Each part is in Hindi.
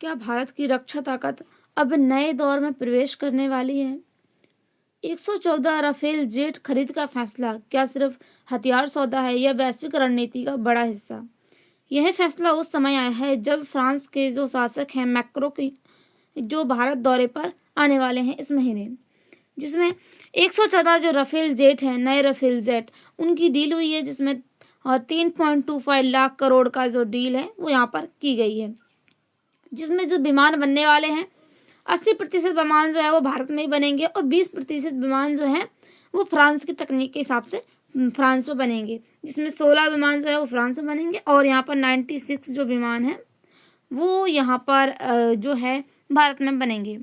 क्या भारत की रक्षा ताकत अब नए दौर में प्रवेश करने वाली है? 114 राफेल जेट खरीद का फैसला क्या सिर्फ हथियार सौदा है या वैश्विक रणनीति का बड़ा हिस्सा? यह फैसला उस समय आया है जब फ्रांस के जो शासक हैं मैक्रो की जो भारत दौरे पर आने वाले हैं इस महीने, जिसमें 114 जो राफेल जेट हैं, नए राफेल जेट, उनकी डील हुई है, जिसमें 3.25 लाख करोड़ का जो डील है वो यहाँ पर की गई है, जिसमें जो विमान बनने वाले हैं 80% विमान जो है वो भारत में ही बनेंगे और 20% विमान जो है वो फ्रांस की तकनीक के हिसाब से फ्रांस में बनेंगे, जिसमें 16 विमान जो है वो फ्रांस में बनेंगे और यहाँ पर 96 जो विमान है वो यहाँ पर जो है भारत में बनेंगे।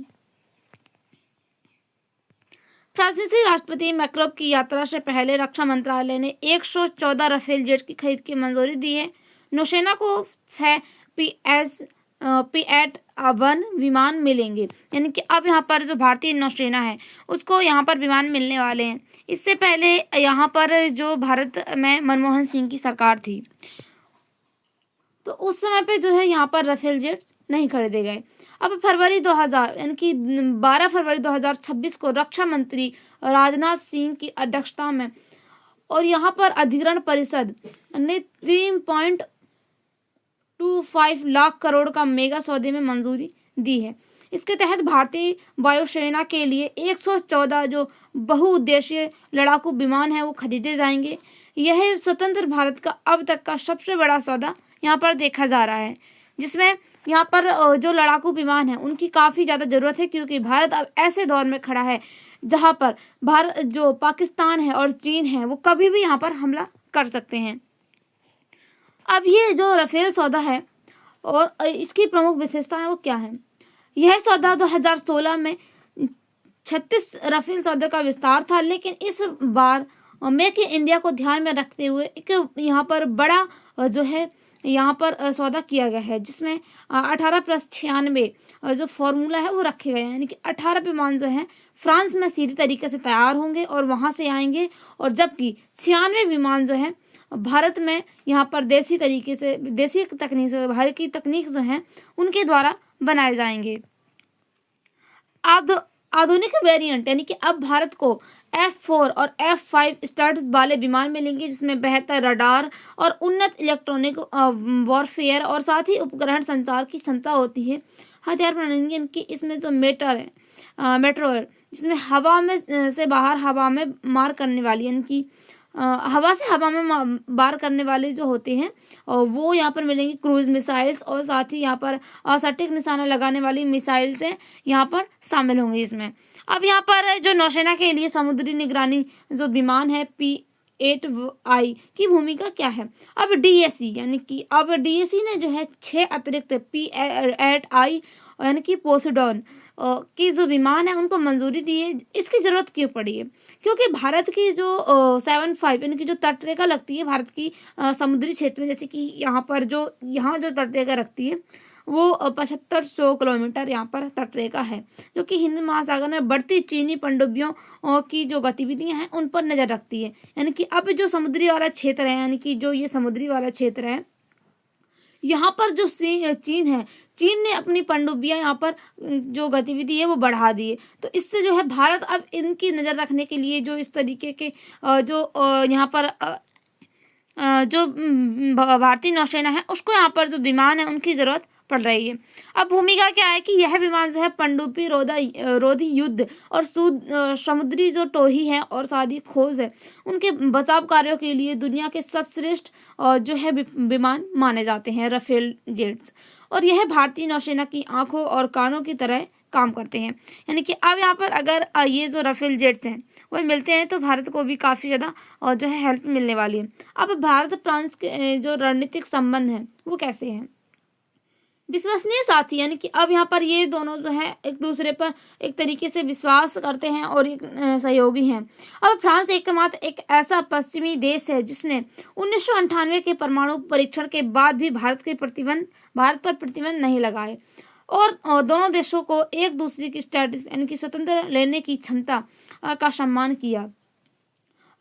फ्रांसीसी राष्ट्रपति मैक्रों की यात्रा से पहले रक्षा मंत्रालय ने 114 राफेल जेट की खरीद की मंजूरी दी है। नौसेना को 6 P-8A1 विमान मिलेंगे, यानी कि अब यहाँ पर जो भारतीय नौसेना है उसको यहाँ पर विमान मिलने वाले हैं। इससे पहले यहाँ पर जो भारत में मनमोहन सिंह की सरकार थी तो उस समय पे जो है यहाँ पर राफेल जेट्स नहीं खरीदे गए। अब फरवरी 2000 यानी कि 12 फरवरी 2026 को रक्षा मंत्री राजनाथ सिंह की अध्यक्षता में और यहाँ पर अधिग्रहण परिषद ने 3.25 लाख करोड़ का मेगा सौदे में मंजूरी दी है। इसके तहत भारतीय वायुसेना के लिए 114 जो बहुउद्देशीय लड़ाकू विमान है वो खरीदे जाएंगे। यह स्वतंत्र भारत का अब तक का सबसे बड़ा सौदा यहाँ पर देखा जा रहा है, जिसमें यहाँ पर जो लड़ाकू विमान है उनकी काफ़ी ज़्यादा ज़रूरत है, क्योंकि भारत अब ऐसे दौर में खड़ा है जहाँ पर भारत जो पाकिस्तान है और चीन है वो कभी भी यहाँ पर हमला कर सकते हैं। अब ये जो राफेल सौदा है और इसकी प्रमुख विशेषताएं वो क्या है? यह सौदा 2016 में 36 राफेल सौदे का विस्तार था, लेकिन इस बार मेक इन इंडिया को ध्यान में रखते हुए एक यहाँ पर बड़ा जो है यहाँ पर सौदा किया गया है, जिसमें 18+96 जो फॉर्मूला है वो रखे गए हैं, यानी कि 18 विमान जो हैं फ्रांस में सीधी तरीके से तैयार होंगे और वहाँ से आएंगे, और जबकि 96 विमान जो हैं भारत में यहाँ पर देसी तरीके से, देसी तकनीक से, भारत की तकनीक जो है उनके द्वारा बनाए जाएंगे। आधुनिक वेरिएंट यानी कि अब भारत को F4 और F5 स्टड्स वाले विमान मिलेंगे, जिसमें बेहतर रडार और उन्नत इलेक्ट्रॉनिक वॉरफेयर और साथ ही उपग्रहण संचार की क्षमता होती है। हथियार प्रणाली इनकी इसमें जो मेट्रो है, जिसमें हवा में से बाहर हवा में मार करने वाली, यानी कि हवा से हवा में वार करने वाले जो होते हैं वो यहाँ पर मिलेंगी। क्रूज मिसाइल्स और साथ ही यहाँ पर सटीक निशाना लगाने वाली मिसाइल से यहाँ पर शामिल होंगे इसमें। अब यहाँ पर जो नौसेना के लिए समुद्री निगरानी जो विमान है P-8I की भूमिका क्या है? अब DAC यानी कि अब DAC ने जो है 6 अतिरिक्त P-8I यानी कि पोसेडॉन की जो विमान है उनको मंजूरी दी है। इसकी ज़रूरत क्यों पड़ी है? क्योंकि भारत की जो 75 यानी कि जो तटरेखा लगती है भारत की समुद्री क्षेत्र में, जैसे कि यहाँ जो तटरेखा रखती है वो 7500 किलोमीटर यहाँ पर तटरेखा है, जो कि हिंद महासागर में बढ़ती चीनी पनडुब्बियों की जो गतिविधियाँ हैं उन पर नज़र रखती है। यानी कि अब जो समुद्री वाला क्षेत्र है, यानी कि जो ये समुद्री वाला क्षेत्र है, यहाँ पर जो चीन है, चीन ने अपनी पनडुब्बियाँ यहाँ पर जो गतिविधि है वो बढ़ा दी है। तो इससे जो है भारत अब इनकी नज़र रखने के लिए जो इस तरीके के जो यहाँ पर जो भारतीय नौसेना है उसको यहाँ पर जो विमान है उनकी ज़रूरत पड़ रही है। अब भूमिका क्या है कि यह विमान जो है पनडुब्बी रोधी युद्ध और समुद्री जो टोही है और साथ ही खोज है उनके बचाव कार्यों के लिए दुनिया के सर्वश्रेष्ठ जो है विमान माने जाते हैं राफेल जेट्स, और यह भारतीय नौसेना की आंखों और कानों की तरह काम करते हैं। यानी कि अब यहाँ पर अगर ये जो राफेल जेट्स हैं वो मिलते हैं तो भारत को भी काफ़ी ज़्यादा और जो है हेल्प मिलने वाली है। अब भारत फ्रांस के जो रणनीतिक संबंध हैं वो कैसे हैं? विश्वसनीय साथी, यानी कि अब यहाँ पर ये दोनों जो है एक दूसरे पर एक तरीके से विश्वास करते हैं और एक सहयोगी हैं। अब फ्रांस एकमात्र एक ऐसा पश्चिमी देश है जिसने 1998 के परमाणु परीक्षण के बाद भी भारत पर प्रतिबंध नहीं लगाए, और दोनों देशों को एक दूसरे की स्टेटस यानी कि स्वतंत्र लेने की क्षमता का सम्मान किया।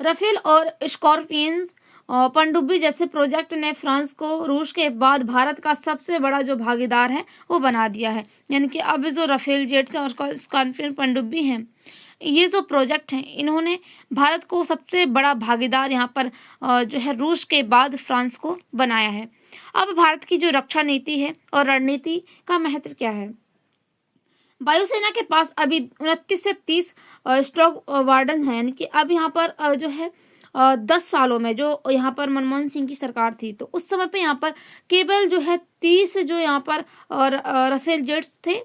राफेल और स्कॉर्पियंस पनडुब्बी जैसे प्रोजेक्ट ने फ्रांस को रूस के बाद भारत का सबसे बड़ा जो भागीदार है वो बना दिया है। यानी कि अब जो राफेल जेट्स और स्कॉर्पियन पनडुब्बी हैं, ये जो प्रोजेक्ट हैं, इन्होंने भारत को सबसे बड़ा भागीदार यहाँ पर जो है रूस के बाद फ्रांस को बनाया है। अब भारत की जो रक्षा नीति है और रणनीति का महत्व क्या है। वायुसेना के पास अभी 29 से 30 स्ट्रोक वार्डन है। यानी कि अब यहाँ पर जो है 10 सालों में जो यहाँ पर मनमोहन सिंह की सरकार थी, तो उस समय पे यहाँ पर केवल जो है 30 जो यहाँ पर और राफेल जेट्स थे।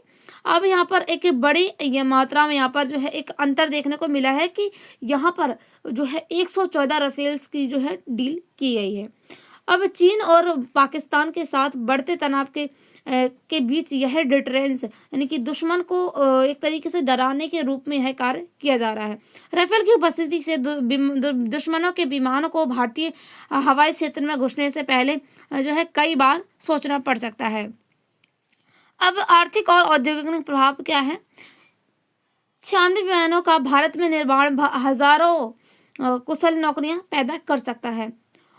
अब यहाँ पर एक बड़ी ये मात्रा में यहाँ पर जो है एक अंतर देखने को मिला है कि यहाँ पर जो है 114 राफेल्स की जो है डील की गई है। अब चीन और पाकिस्तान के साथ बढ़ते तनाव के बीच यह डिटरेंस यानी कि दुश्मन को एक तरीके से डराने के रूप में यह कार्य किया जा रहा है। राफेल की उपस्थिति से दुश्मनों के विमानों को भारतीय हवाई क्षेत्र में घुसने से पहले जो है कई बार सोचना पड़ सकता है। अब आर्थिक और औद्योगिक प्रभाव क्या है। 96 विमानों का भारत में निर्माण हजारों कुशल नौकरियां पैदा कर सकता है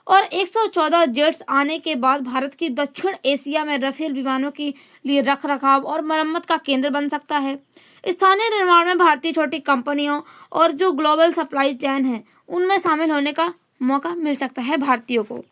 और 114 जेट्स आने के बाद भारत की दक्षिण एशिया में राफेल विमानों के लिए रखरखाव और मरम्मत का केंद्र बन सकता है। स्थानीय निर्माण में भारतीय छोटी कंपनियों और जो ग्लोबल सप्लाई चेन है उनमें शामिल होने का मौका मिल सकता है भारतीयों को।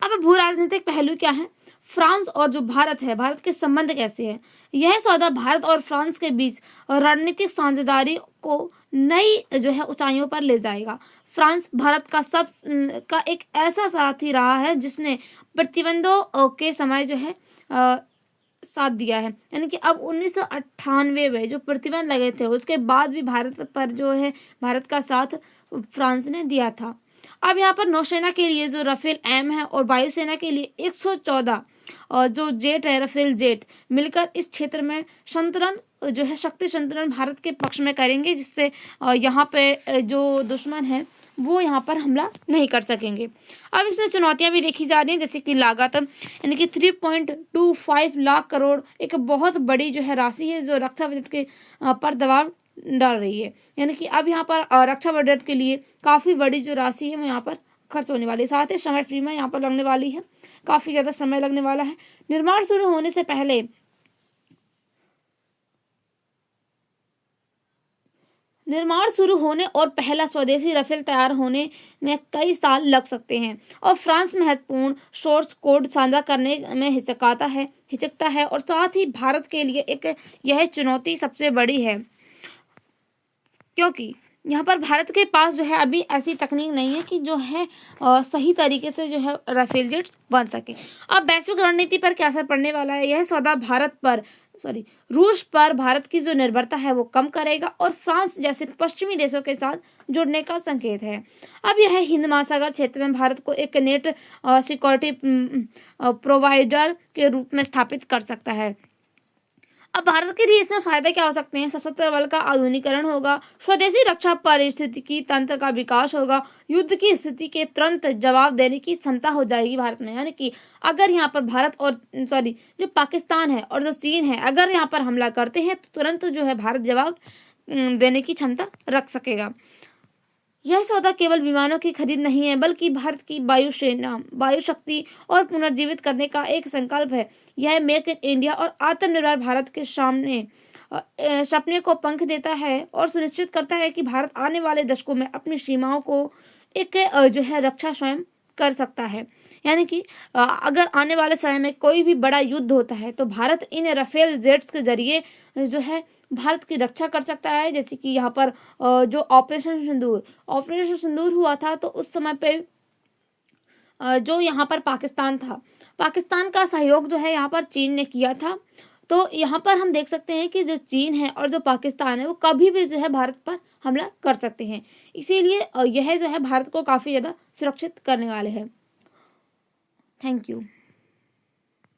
अब भू राजनीतिक पहलू क्या है। फ्रांस और जो भारत है, भारत के संबंध कैसे हैं। यह सौदा भारत और फ्रांस के बीच रणनीतिक साझेदारी को नई जो है ऊंचाइयों पर ले जाएगा। फ्रांस भारत का एक ऐसा साथी रहा है जिसने प्रतिबंधों के समय जो है साथ दिया है। यानी कि अब 1998 में जो प्रतिबंध लगे थे उसके बाद भी भारत पर जो है भारत का साथ फ्रांस ने दिया था। अब यहाँ पर नौसेना के लिए जो राफेल एम है और वायुसेना के लिए 114 जो जेट है राफेल जेट मिलकर इस क्षेत्र में संतुलन जो है शक्ति संतुलन भारत के पक्ष में करेंगे, जिससे यहाँ पे जो दुश्मन है वो यहाँ पर हमला नहीं कर सकेंगे। अब इसमें चुनौतियां भी देखी जा रही हैं, जैसे कि लागत यानी कि 3.25 लाख करोड़ एक बहुत बड़ी जो है राशि है जो रक्षा बजट के पर दबाव डाल रही है। यानी कि अब यहाँ पर रक्षा बजट के लिए काफ़ी बड़ी जो राशि है वो यहाँ पर खर्च होने वाली है। साथ ही समय सीमा यहाँ पर लगने वाली है, काफ़ी ज़्यादा समय लगने वाला है। निर्माण शुरू होने से पहले निर्माण शुरू होने और पहला स्वदेशी राफेल तैयार होने में कई साल लग सकते हैं और फ्रांस महत्वपूर्ण सोर्स कोड साझा करने में हिचकता है और साथ ही भारत के लिए एक यह चुनौती सबसे बड़ी है, क्योंकि यहाँ पर भारत के पास जो है अभी ऐसी तकनीक नहीं है कि जो है सही तरीके से जो है राफेल जेट्स बन सके। अब वैश्विक रणनीति पर क्या असर पड़ने वाला है। यह सौदा रूस पर भारत की जो निर्भरता है वो कम करेगा और फ्रांस जैसे पश्चिमी देशों के साथ जुड़ने का संकेत है। अब यह हिंद महासागर क्षेत्र में भारत को एक नेट सिक्योरिटी प्रोवाइडर के रूप में स्थापित कर सकता है। अब भारत के लिए इसमें फायदे क्या हो सकते हैं। सशस्त्र बल का आधुनिकीकरण होगा, स्वदेशी रक्षा पारिस्थितिकी तंत्र का विकास होगा, युद्ध की स्थिति के तुरंत जवाब देने की क्षमता हो जाएगी भारत में। यानी कि अगर यहाँ पर भारत और जो पाकिस्तान है और जो चीन है अगर यहाँ पर हमला करते हैं तो तुरंत जो है भारत जवाब देने की क्षमता रख सकेगा। यह सौदा केवल विमानों की खरीद नहीं है बल्कि भारत की वायु शक्ति और पुनर्जीवित करने का एक संकल्प है। यह मेक इन इंडिया और आत्मनिर्भर भारत के सामने सपने को पंख देता है और सुनिश्चित करता है कि भारत आने वाले दशकों में अपनी सीमाओं को एक जो है रक्षा स्वयं कर सकता है। यानी कि अगर आने वाले समय में कोई भी बड़ा युद्ध होता है तो भारत इन राफेल जेट्स के जरिए जो है भारत की रक्षा कर सकता है। जैसे कि यहाँ पर जो ऑपरेशन सिंदूर हुआ था तो उस समय पे जो यहाँ पर पाकिस्तान का सहयोग जो है यहाँ पर चीन ने किया था। तो यहाँ पर हम देख सकते हैं कि जो चीन है और जो पाकिस्तान है वो कभी भी जो है भारत पर हमला कर सकते हैं, इसीलिए यह जो है भारत को काफ़ी ज़्यादा सुरक्षित करने वाले हैं। Thank you.